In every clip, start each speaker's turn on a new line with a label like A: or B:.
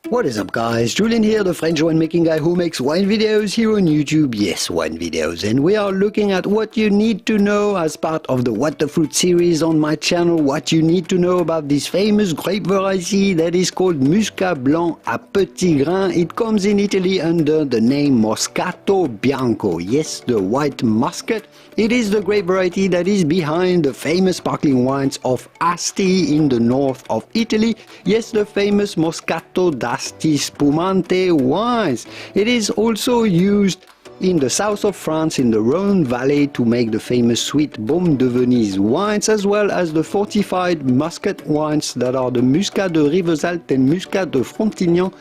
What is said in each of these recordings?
A: What is up guys, Julien here, the French winemaking guy who makes wine videos here on YouTube. Yes, wine videos. And we are looking at what you need to know as part of the What the Fruit series on my channel. What you need to know about this famous grape variety that is called Muscat Blanc à Petits Grains. It comes in Italy under the name Moscato Bianco. Yes, the white muscat. It is the grape variety that is behind the famous sparkling wines of Asti in the north of Italy. Yes, the famous Moscato dAsti Spumante wines. It is also used in the south of France in the Rhone Valley to make the famous sweet Baume de Venise wines, as well as the fortified muscat wines that are the Muscat de Rivesaltes and Muscat de Frontignan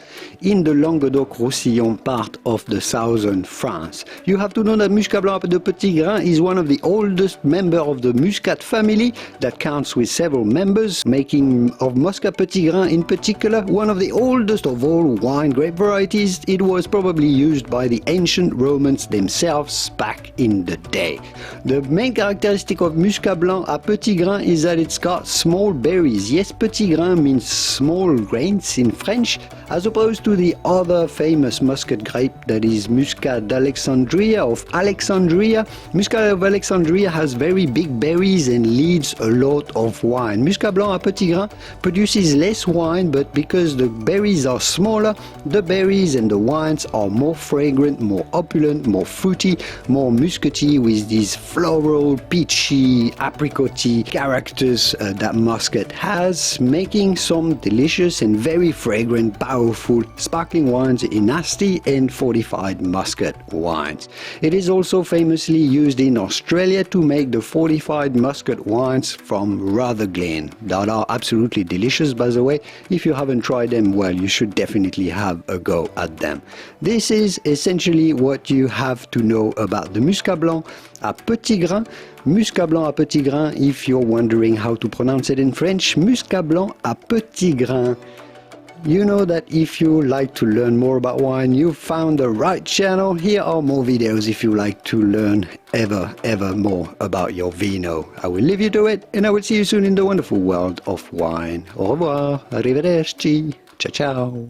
A: in the Languedoc Roussillon part of the southern France. You have to know that Muscat Blanc de Petits Grains is one of the oldest members of the Muscat family that counts with several members, making of Muscat Petits Grains in particular one of the oldest of all wine grape varieties. It was probably used by the ancient Romans themselves back in the day. The main characteristic of Muscat Blanc à Petits Grains is that it's got small berries. Yes, Petits Grains means small grains in French, as opposed to the other famous muscat grape that is Muscat d'Alexandria of Alexandria. Muscat of Alexandria has very big berries and leads a lot of wine. Muscat Blanc à Petits Grains produces less wine, but because the berries are smaller, the berries and the wines are more fragrant, more opulent, more fruity, more muscaty, with these floral, peachy, apricotty characters that muscat has, making some delicious and very fragrant, powerful sparkling wines in asti and fortified muscat wines. It is also famously used in Australia to make the fortified muscat wines from Rutherglen that are absolutely delicious, by the way. If you haven't tried them, well, you should definitely have a go at them. This is essentially what you have to know about the Muscat Blanc à Petits Grains. Muscat Blanc à Petits Grains, if you're wondering how to pronounce it in French, Muscat Blanc à Petits Grains. You know that if you like to learn more about wine, you've found the right channel. Here are more videos if you like to learn ever more about your vino. I will leave you to it, and I will see you soon in the wonderful world of wine. Au revoir, arrivederci, ciao ciao.